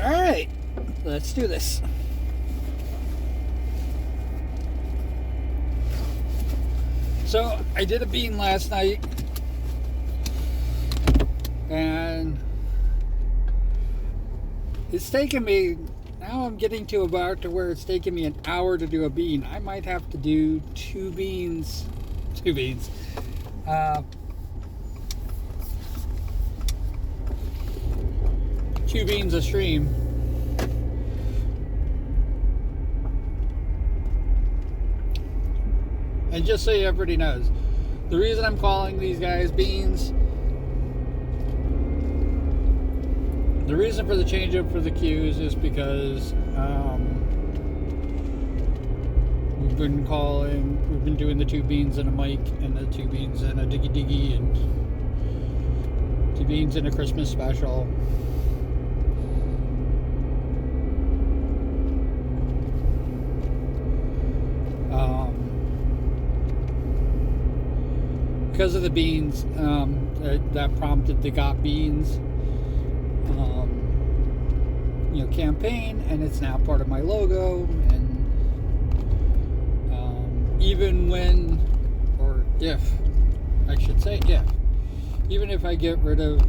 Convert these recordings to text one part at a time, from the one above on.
Alright, let's do this. So, I did a bean last night, and it's taken me, now I'm getting to about to where it's taking me an hour to do a bean. I might have to do two beans a stream. And just so everybody knows, the reason I'm calling these guys beans, the reason for the change up for the cues is because we've been doing the two beans and a mic, and the two beans and a diggy diggy, and two beans and a Christmas special. Because of the beans, that prompted the Got Beans campaign, and it's now part of my logo. And even when, or if, I should say even if I get rid of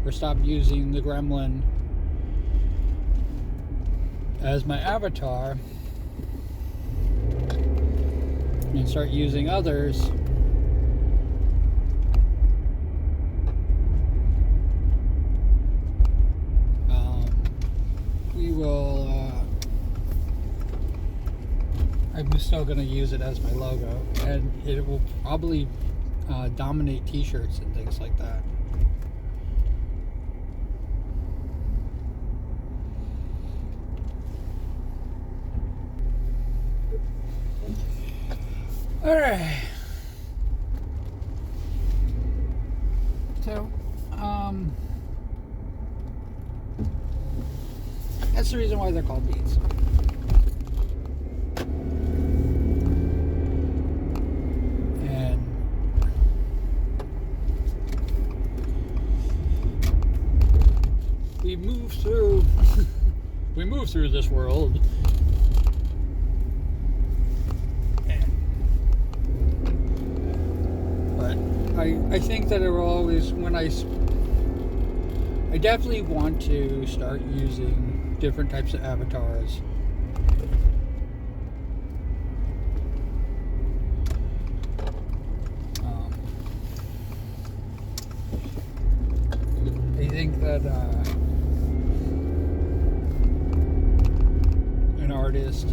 or stop using the gremlin as my avatar and start using others, I'm still going to use it as my logo, and it will probably dominate t-shirts and things like that. Alright. So, that's the reason why they're called beans. And we move through this world. But I think that it will always, I definitely want to start using different types of avatars. I think that an artist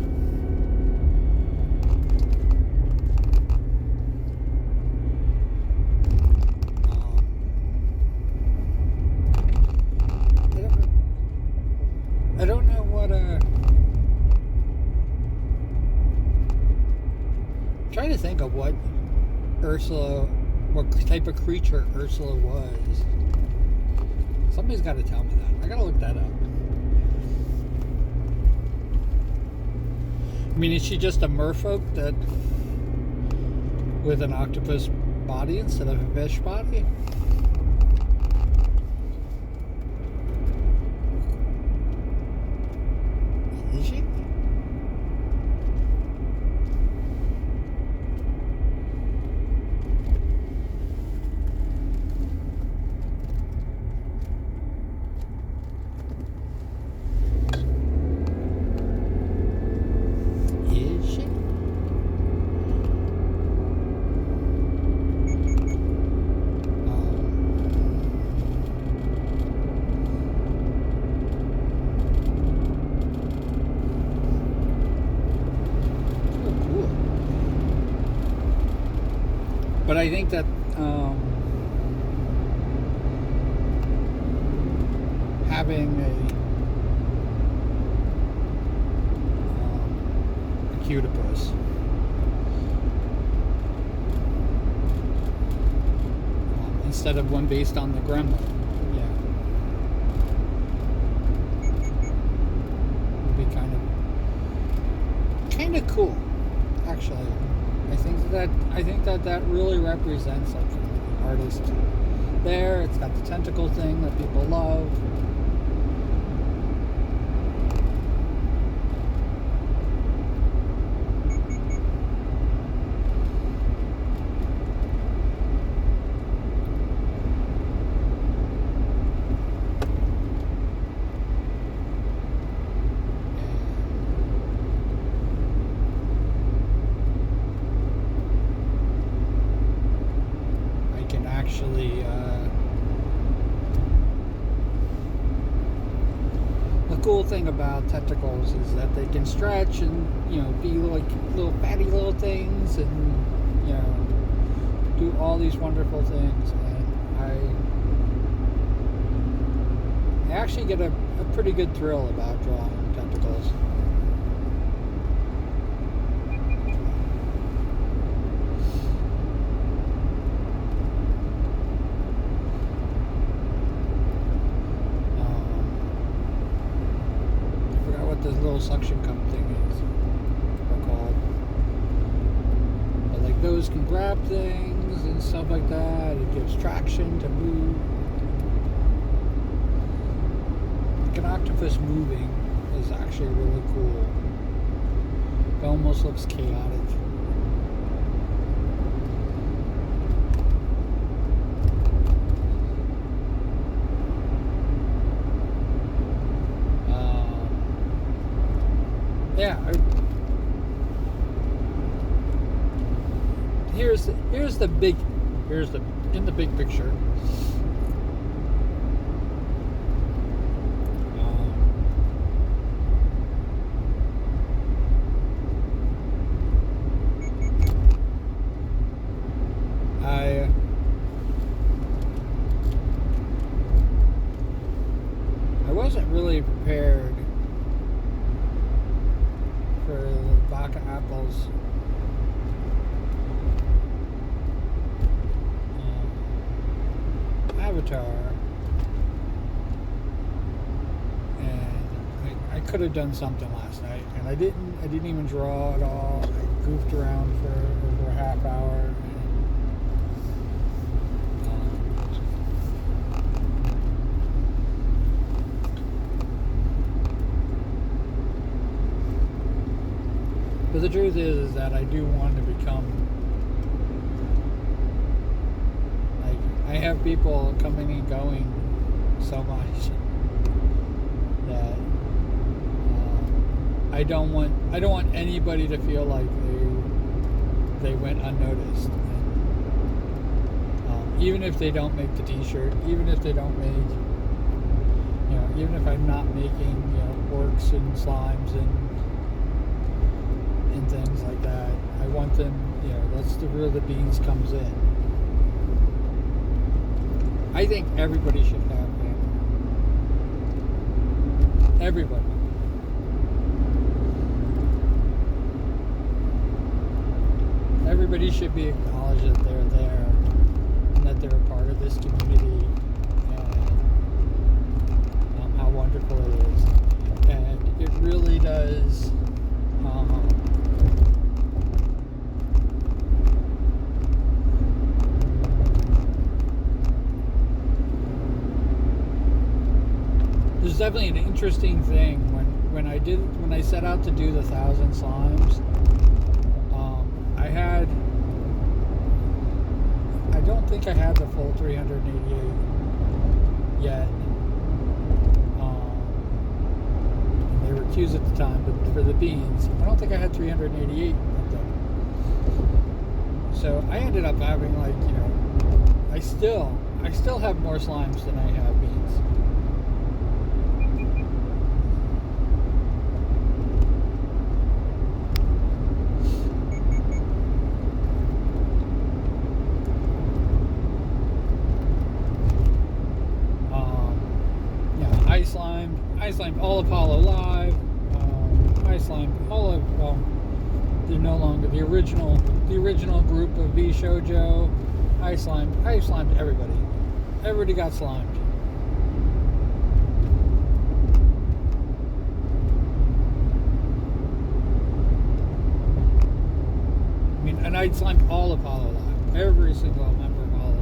I don't know what I'm trying to think of what type of creature Ursula was. Somebody's got to tell me that. I gotta look that up. I mean, is she just a merfolk that with an octopus body instead of a fish body? Is she? But I think that having a cutopus instead of one based on the gremlin, would be kind of cool, actually. I think that really represents like the artist there. It's got the tentacle thing that people love. cool thing about tentacles is that they can stretch and be like little fatty little things, and do all these wonderful things. And I actually get a pretty good thrill about drawing tentacles. This little suction cup thing is called, but like those can grab things and stuff like that. It gives traction to move. Like an octopus moving is actually really cool. It almost looks chaotic. Yeah. Here's the in the big picture. I wasn't really prepared for the Baca Apples avatar, and I could have done something last night, and I didn't even draw at all. I goofed around for over a half hour, but the truth is that I do want to become, like, I have people coming and going so much that I don't want anybody to feel like they went unnoticed. And, even if they don't make the T-shirt, even if they don't make, even if I'm not making orcs and slimes and things like that, I want them, that's where the beans comes in. I think everybody should have family. Everybody. Everybody should be acknowledged that they're there and that they're a part of this community, and how wonderful it is. And it really does. There's definitely an interesting thing when I set out to do the 1,000 slimes. I don't think I had the full 388 yet. And they were queues at the time, but for the beans, I don't think I had 388 of them. So I ended up having I still have more slimes than I have beans. I slimed all Apollo Live. I slimed all of, they're no longer the original group of B Shoujo. I slimed everybody. Everybody got slimed. I mean, and I slimed all Apollo Live. Every single member of Apollo Live.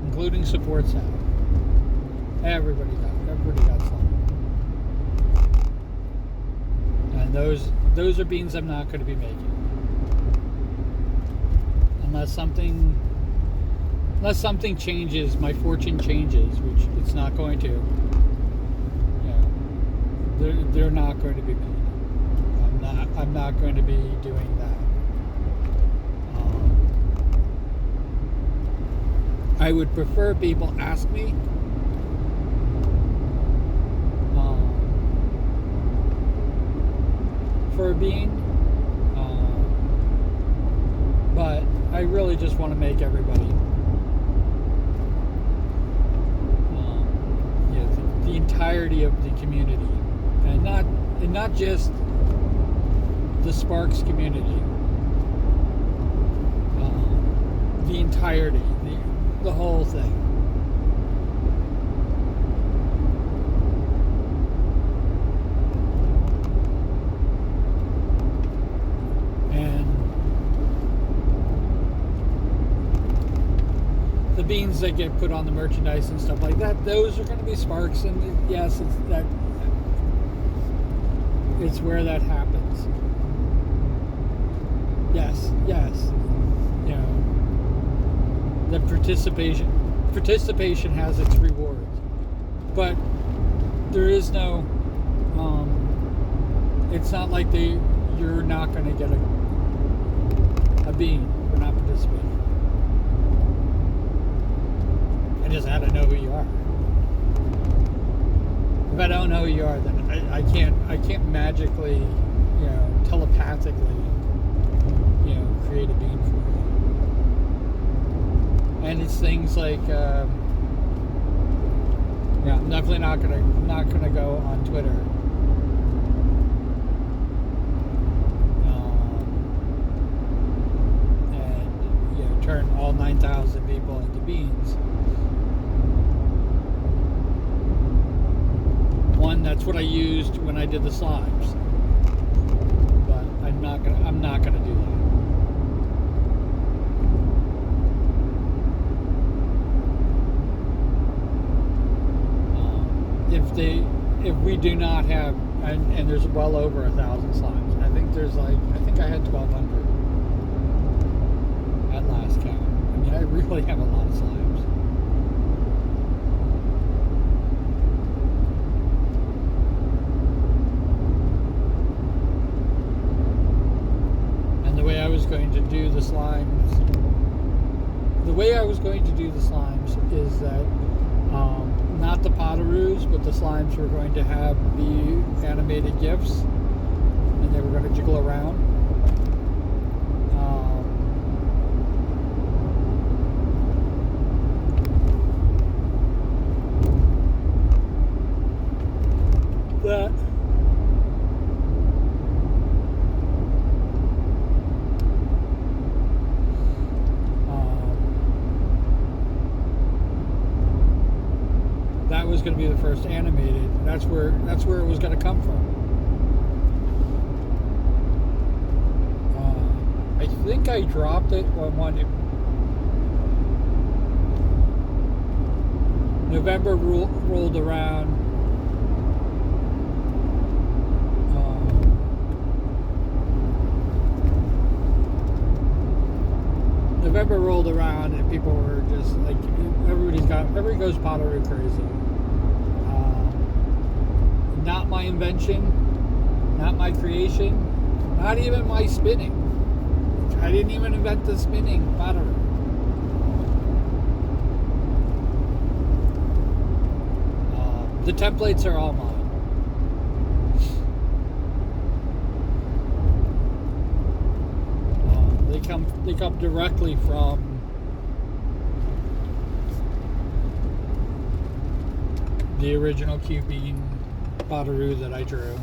Including support staff. Everybody got slimed. And those are beans I'm not going to be making. Unless something changes, my fortune changes, which it's not going to. They're not going to be made. I'm not going to be doing that. I would prefer people ask me. For a bean. But I really just want to make everybody, the entirety of the community, and not just the Sparks community, the entirety, the whole thing. The beans that get put on the merchandise and stuff like that, those are going to be Sparks, and yes, it's where that happens. Yes, you know, the participation has its rewards, but there is no. It's not like you're not going to get a bean for not participating. I just had to know who you are. If I don't know who you are, then I can't magically, telepathically, create a bean for you. And it's things like, I'm definitely not gonna go on Twitter. And turn all 9,000 people into beans. That's what I used when I did the slimes, but I'm not gonna do that. If we do not have, and there's well over 1,000 slimes. I think I had 1,200 at last count. I mean, I really have a lot of slimes. The way I was going to do the slimes is that not the potaroos, but the slimes were going to have the animated GIFs, and they were going to jiggle around. That was going to be the first animated. That's where it was going to come from. I think I dropped it when November rolled around. November rolled around and people were just like, everybody goes Pottery crazy. Not my invention, not my creation, not even my spinning. I didn't even invent the spinning pottery. The templates are all mine. They come directly from the original Q-Bean pottery that I drew.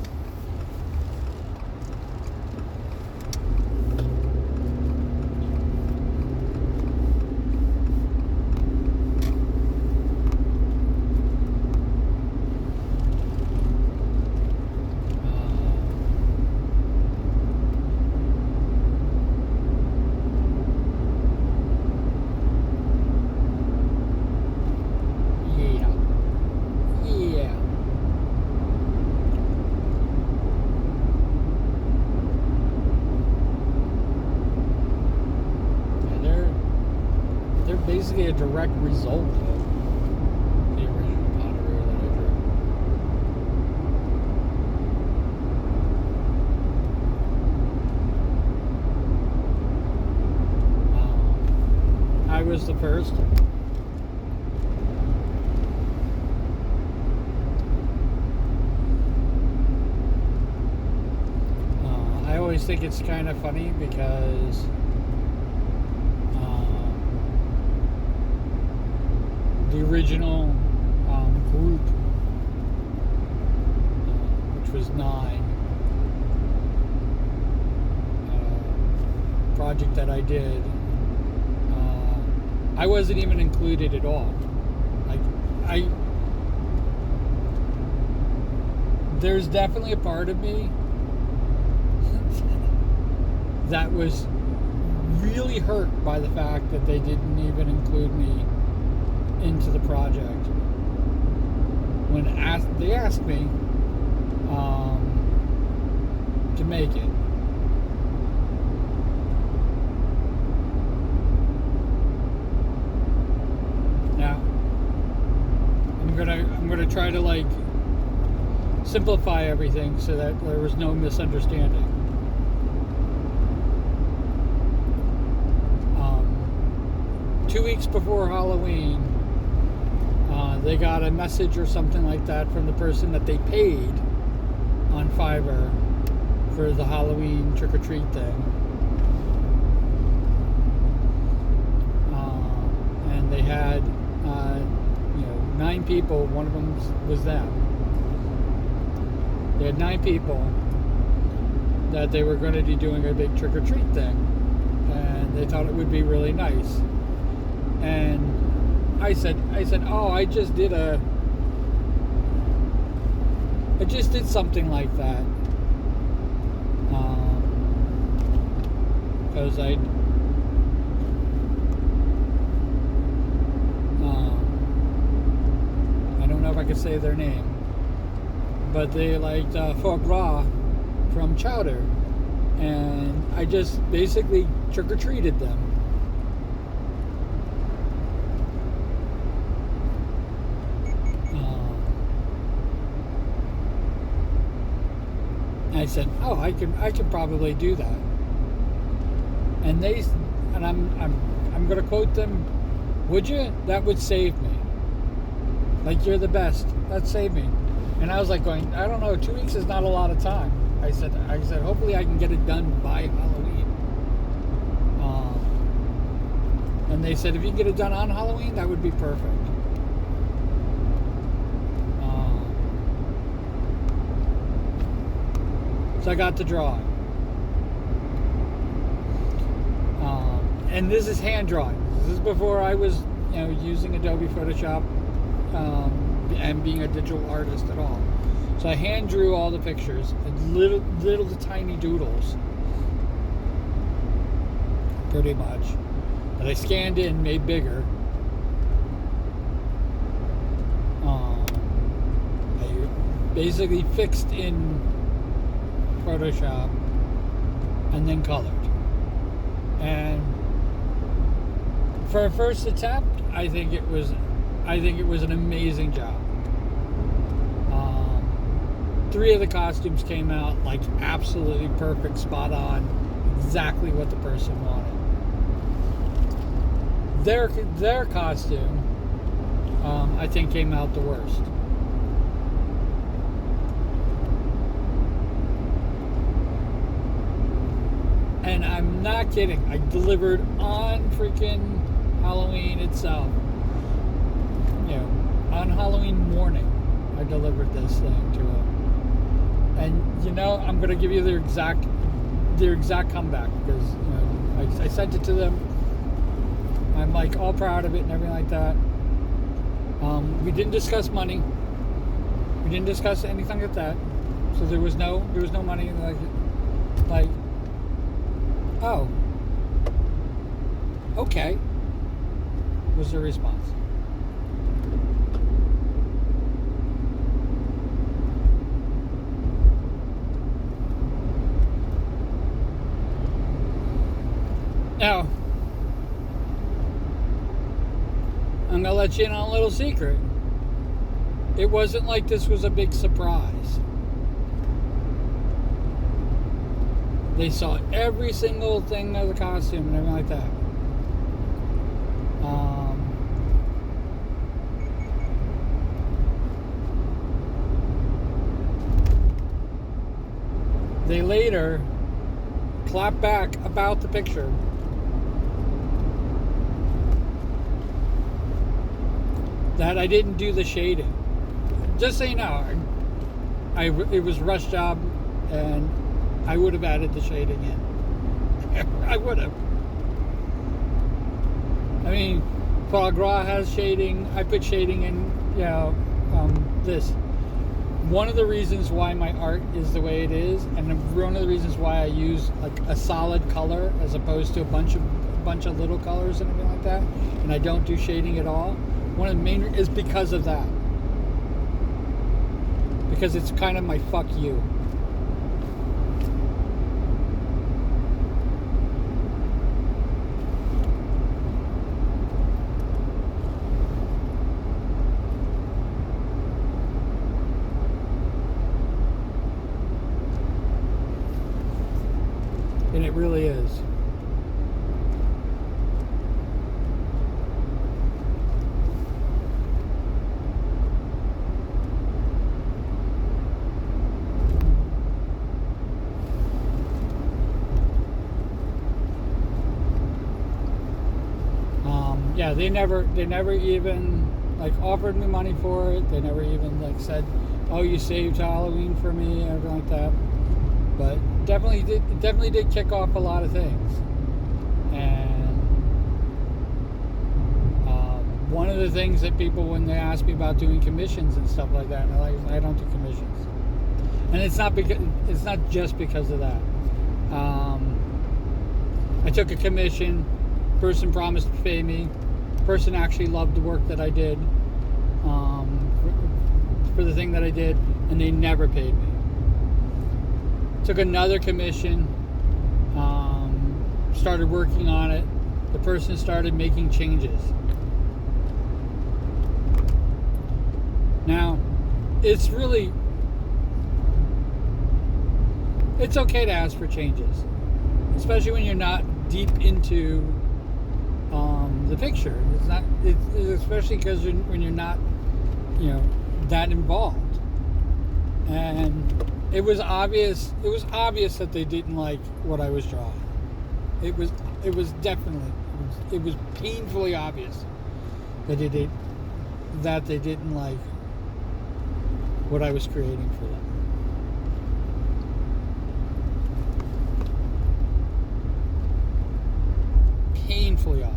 Basically a direct result of the original pottery that I drew. I was the first think it's kind of funny because the original group, which was 9, project that I did, I wasn't even included at all. Like, there's definitely a part of me that was really hurt by the fact that they didn't even include me into the project. When they asked me to make it. Now, I'm gonna try to like simplify everything so that there was no misunderstanding. 2 weeks before Halloween, they got a message or something like that from the person that they paid on Fiverr for the Halloween trick-or-treat thing. And they had 9 people. One of them was them. They had 9 people that they were going to be doing a big trick-or-treat thing, and they thought it would be really nice. And I said, oh, I just did something like that, because I don't know if I could say their name, but they liked foie gras from Chowder, and I just basically trick-or-treated them. I said, oh, I can probably do that. And I'm gonna quote them, would you? That would save me. Like, you're the best. That saved me. And I was like going, I don't know, 2 weeks is not a lot of time. I said, hopefully I can get it done by Halloween. And they said, if you can get it done on Halloween, that would be perfect. So I got to draw. And this is hand drawing. This is before I was, using Adobe Photoshop and being a digital artist at all. So I hand drew all the pictures, little tiny doodles, pretty much, that I scanned in, made bigger. I basically fixed in Photoshop and then colored. And for a first attempt, I think it was an amazing job. 3 of the costumes came out like absolutely perfect, spot on, exactly what the person wanted. Their costume, I think, came out the worst. And I'm not kidding. I delivered on freaking Halloween itself. On Halloween morning, I delivered this thing to him. And I'm gonna give you their exact comeback, because I sent it to them. I'm like all proud of it and everything like that. We didn't discuss money. We didn't discuss anything like that. So there was no money. Like, oh, okay, was the response. Now, I'm gonna let you in on a little secret. It wasn't like this was a big surprise. They saw every single thing of the costume and everything like that. They later clap back about the picture. That I didn't do the shading. Just so you know, it was a rush job, and I would have added the shading in. I would have. I mean, Foie Gras has shading. I put shading in, this. One of the reasons why my art is the way it is, and one of the reasons why I use like a solid color as opposed to a bunch of little colors and everything like that, and I don't do shading at all. One of the main is because of that. Because it's kind of my fuck you. And it really is. Yeah, they never even like offered me money for it. They never even like said, "Oh, you saved Halloween for me," or anything like that. But definitely did kick off a lot of things. And one of the things that people, when they ask me about doing commissions and stuff like that, and I don't do commissions, and it's not just because of that. I took a commission. Person promised to pay me. Person actually loved the work that I did, for the thing that I did, and they never paid me. Took another commission, started working on it. The person started making changes. Now, it's okay to ask for changes, especially when you're not deep into the picture. Especially because when you're not, that involved. And it was obvious that they didn't like what I was drawing. It was painfully obvious that they didn't like what I was creating for them. Painfully obvious.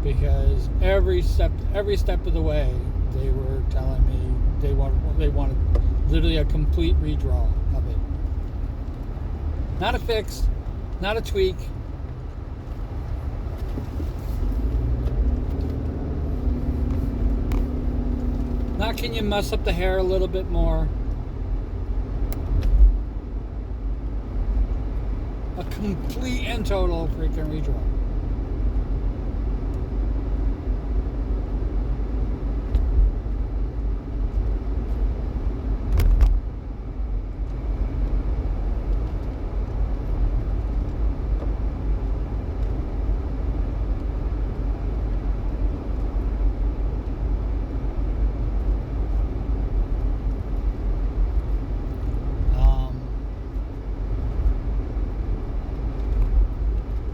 Because every step of the way, they were telling me they wanted literally a complete redraw of it. Not a fix, not a tweak. Not can you mess up the hair a little bit more. A complete and total freaking redraw.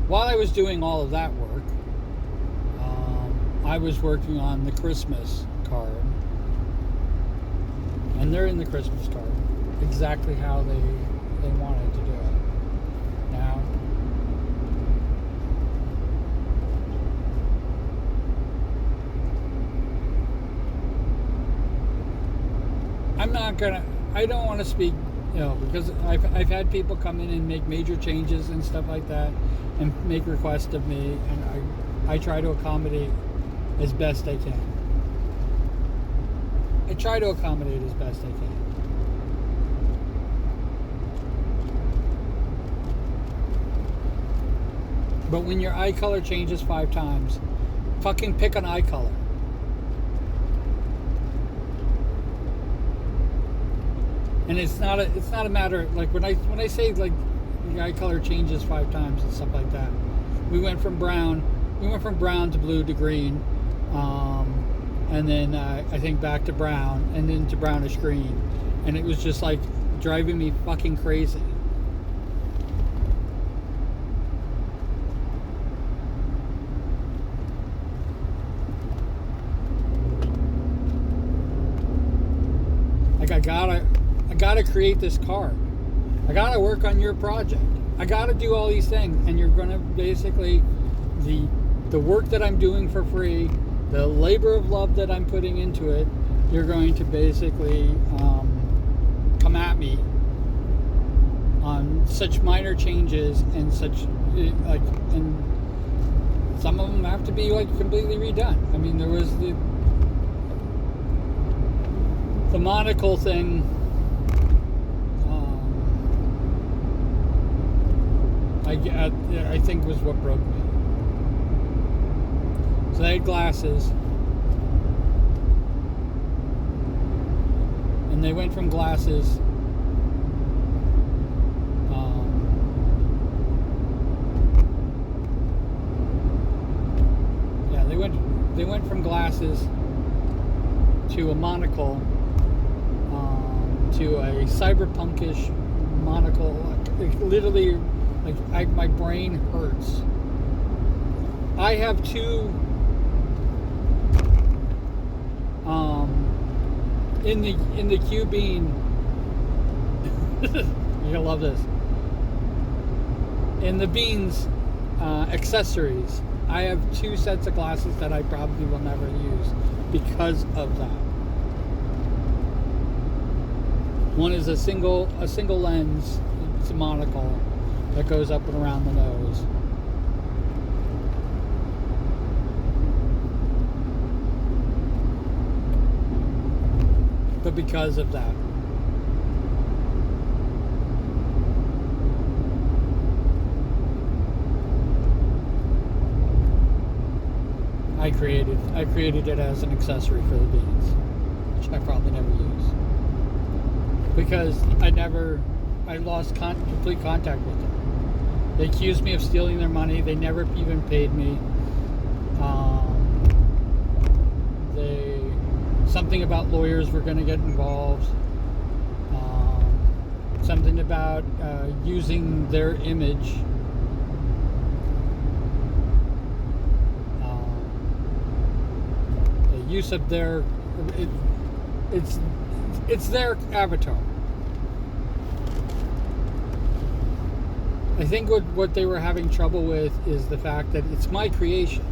While I was doing all of that work, I was working on the Christmas card. And they're in the Christmas card exactly how they wanted to do it. Now, I don't want to speak, because I've had people come in and make major changes and stuff like that, and make requests of me, and I try to accommodate as best I can. I try to accommodate as best I can. But when your eye color changes 5 times, fucking pick an eye color. And it's not a matter, like when I say like the eye color changes 5 times and stuff like that. We went from brown to blue to green, and then I think back to brown, and then to brownish green, and it was just like driving me fucking crazy. I gotta create this card. I gotta work on your project. I gotta do all these things, and you're gonna basically the work that I'm doing for free, the labor of love that I'm putting into it, you're going to basically come at me on such minor changes and such and some of them have to be completely redone. I mean, there was the monocle thing. I think was what broke me. So they had glasses, and they went from glasses they went from glasses to a monocle, to a cyberpunkish monocle. Literally, my brain hurts. I have two in the Q bean. You're gonna love this. In the beans accessories, I have two sets of glasses that I probably will never use because of that. One is a single lens. It's a monocle that goes up and around the nose. But because of that, I created it as an accessory for the beans, which I probably never use because I lost complete contact with them. They accused me of stealing their money. They never even paid me. Something about lawyers were going to get involved. Something about using their image. The use of their it's their avatar. I think what they were having trouble with is the fact that it's my creation.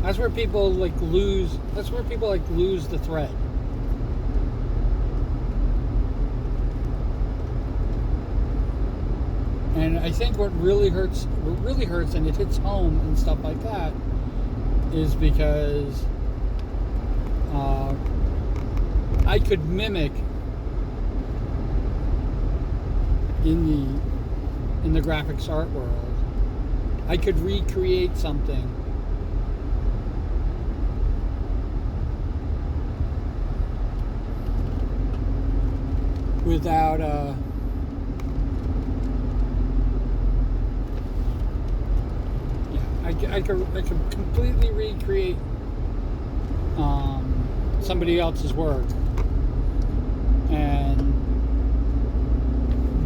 That's where people lose the thread. And I think what really hurts, and it hits home and stuff like that, is because I could mimic in the graphics art world. I could recreate something without I could completely recreate somebody else's work, and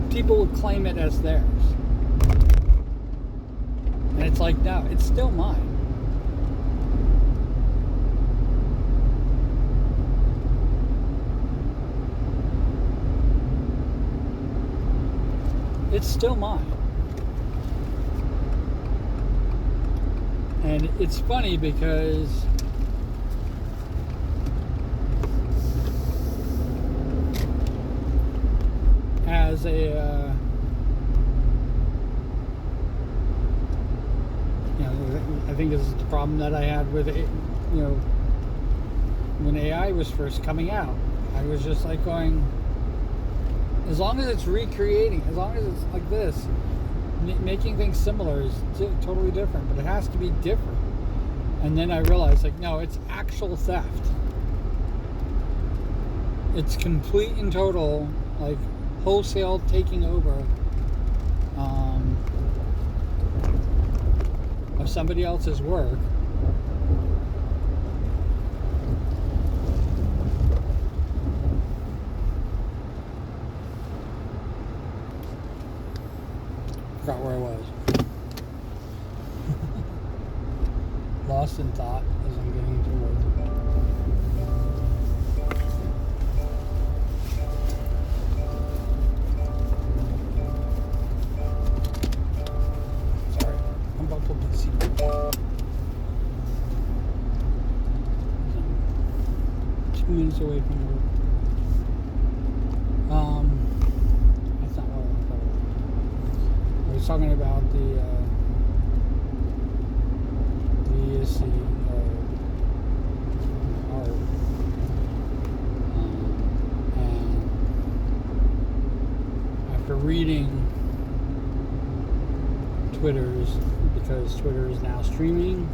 people would claim it as theirs, and it's like, no, it's still mine. It's still mine. And it's funny because as a I think this is the problem that I had with it, when AI was first coming out. I was just going, as long as it's recreating, as long as it's like this, making things similar is totally different, but it has to be different. And then I realized, no, it's actual theft. It's complete and total, wholesale taking over of somebody else's work. Forgot where I was. lost in thought as I'm getting into work. Sorry, I'm buckled to the seat. 2 minutes away from work. That's not what I want to talk about. I was talking about the ESC art, and after reading Twitter's, because Twitter is now streaming,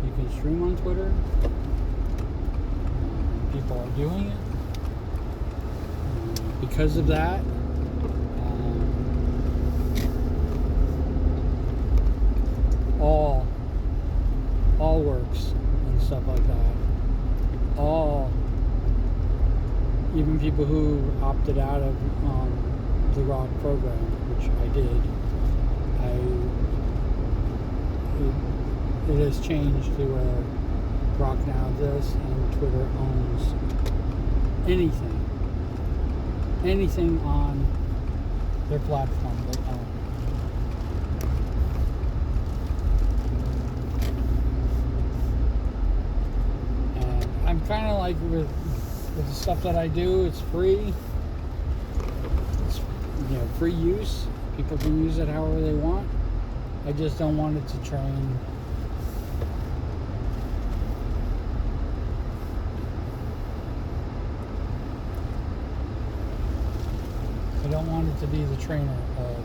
you can stream on Twitter. People are doing it. Because of that, all works and stuff like that. Even people who opted out of the rock program, which I did, it has changed to where Rock now this and Twitter owns anything on their platform they own. And I'm kind of like with the stuff that I do, it's free. It's free use. People can use it however they want. I just don't want it to train. I don't want it to be the trainer of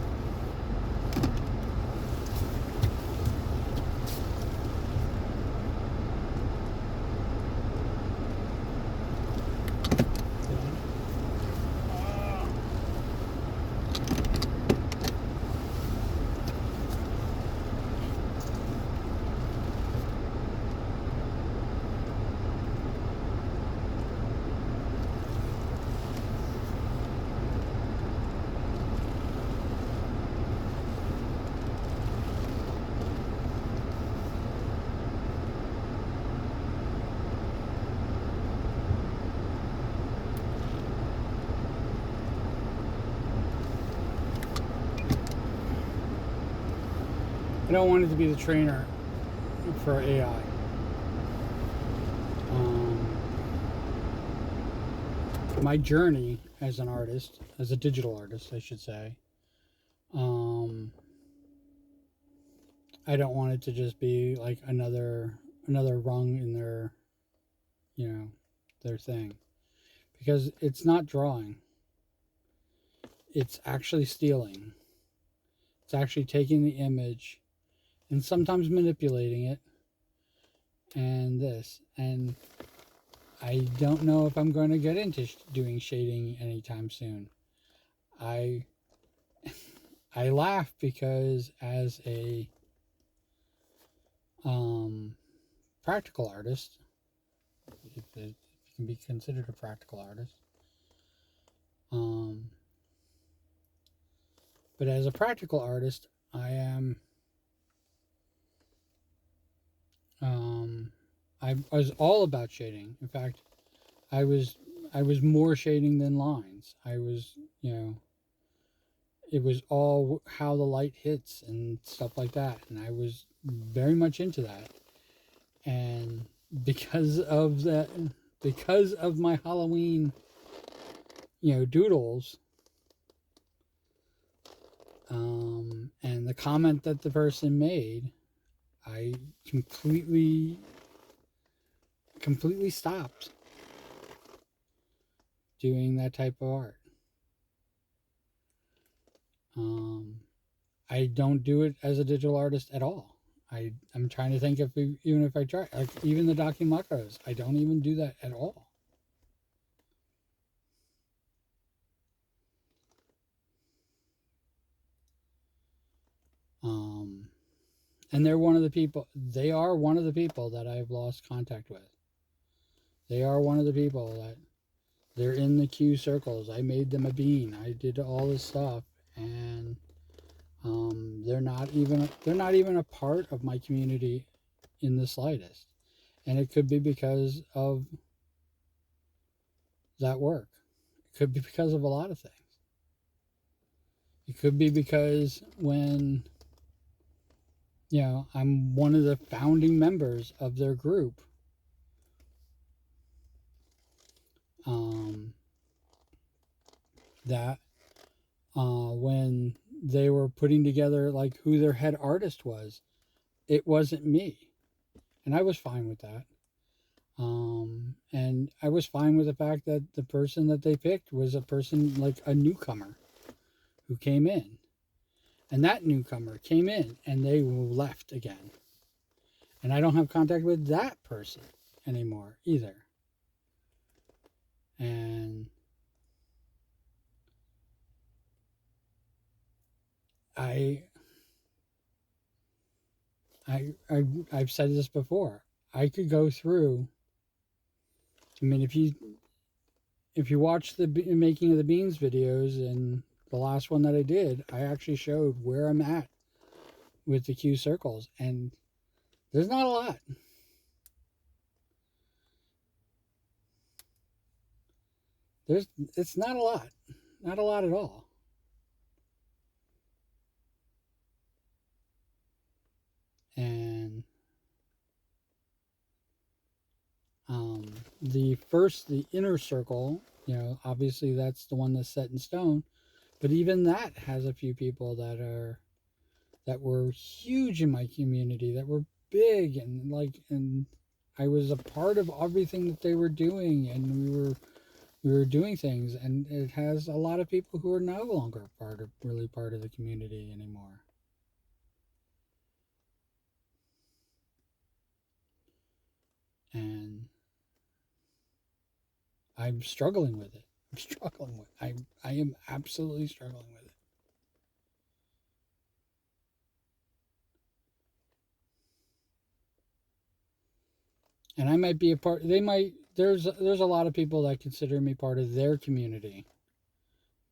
I don't want it to be the trainer for AI. My journey as an artist, as a digital artist, I should say, I don't want it to just be like another rung in their, their thing, because it's not drawing. It's actually stealing. It's actually taking the image and sometimes manipulating it and I don't know if I'm going to get into doing shading anytime soon. I laugh because as a practical artist, if it can be considered a practical artist, but as a practical artist, I was all about shading. In fact, I was more shading than lines. I was, it was all how the light hits and stuff like that, and I was very much into that. And because of my Halloween, doodles, and the comment that the person made, I completely stopped doing that type of art. I don't do it as a digital artist at all. I'm trying to think even if I try, like even the Dakimakos, I don't even do that at all. And they are one of the people that I've lost contact with. They are one of the people that they're in the Q circles. I made them a bean. I did all this stuff, and they're not even a part of my community in the slightest. And it could be because of that work. It could be because of a lot of things. It could be because when, I'm one of the founding members of their group, um, that when they were putting together like who their head artist was, it wasn't me. And I was fine with that. And I was fine with the fact that the person that they picked was a person like a newcomer who came in. And that newcomer came in and they left again. And I don't have contact with that person anymore either. And I, I've said this before. I could go through. I mean, if you watch the making of the beans videos and the last one that I did, I actually showed where I'm at with the Q circles, and there's not a lot. It's not a lot, not a lot at all. And the inner circle, obviously that's the one that's set in stone, but even that has a few people that were huge in my community, that were big and I was a part of everything that they were doing, and we were doing things, and it has a lot of people who are no longer part of the community anymore. And I'm struggling with it. I'm struggling with I am absolutely struggling with it. And I might be a part they might there's a lot of people that consider me part of their community.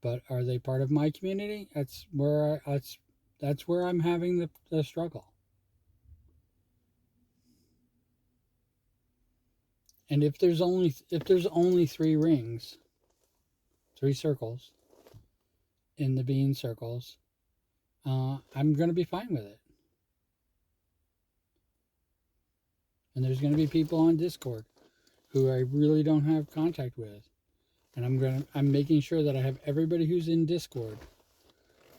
But are they part of my community? That's where I'm having the struggle. And if there's only three rings, three circles in the bean circles, I'm gonna be fine with it. And there's gonna be people on Discord who I really don't have contact with, and I'm making sure that I have everybody who's in Discord.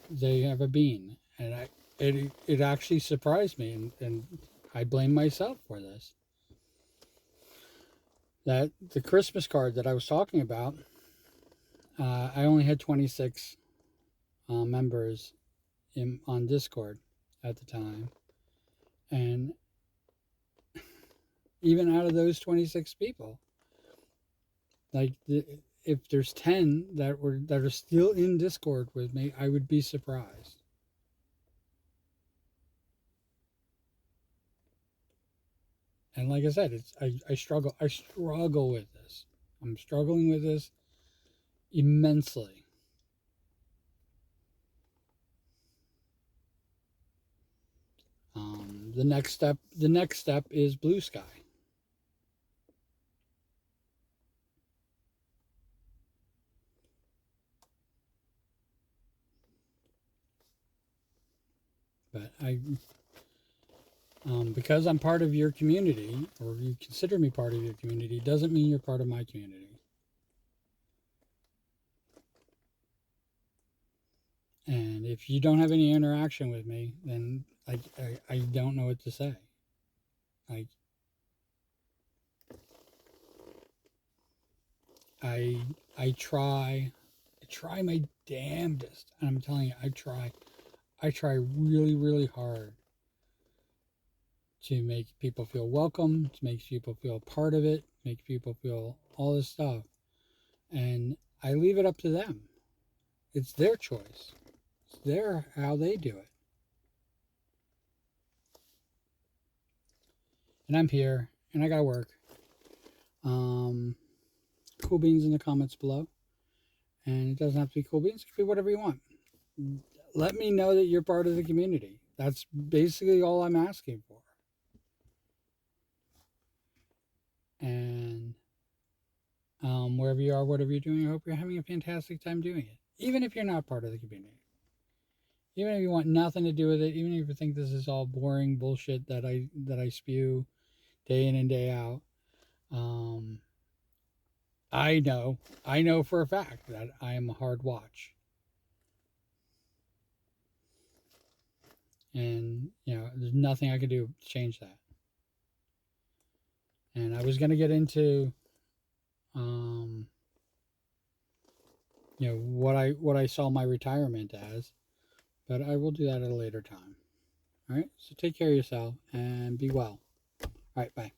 They have a bean, and it actually surprised me, and I blame myself for this. That the Christmas card that I was talking about, I only had 26 members on Discord at the time, and even out of those 26 people, like if there's 10 that are still in Discord with me, I would be surprised. And like I said, I struggle with this. I'm struggling with this immensely. The next step is Blue Sky. But because I'm part of your community, or you consider me part of your community, doesn't mean you're part of my community. And if you don't have any interaction with me, then I don't know what to say. Like I I try my damnedest, and I'm telling you, I try really really hard to make people feel welcome, to make people feel part of it, make people feel all this stuff, and I leave it up to them. It's their choice. It's their how they do it. And I'm here, and I gotta work. Um, cool beans in the comments below, and it doesn't have to be cool beans. It could be whatever you want. Let me know that you're part of the community. That's basically all I'm asking for. And wherever you are, whatever you're doing, I hope you're having a fantastic time doing it. Even if you're not part of the community, even if you want nothing to do with it, even if you think this is all boring bullshit that I spew day in and day out. Um, I know for a fact that I am a hard watch, and there's nothing I can do to change that. And I was gonna get into um, what I saw my retirement as, but I will do that at a later time. All right. So take care of yourself and be well. All right. Bye.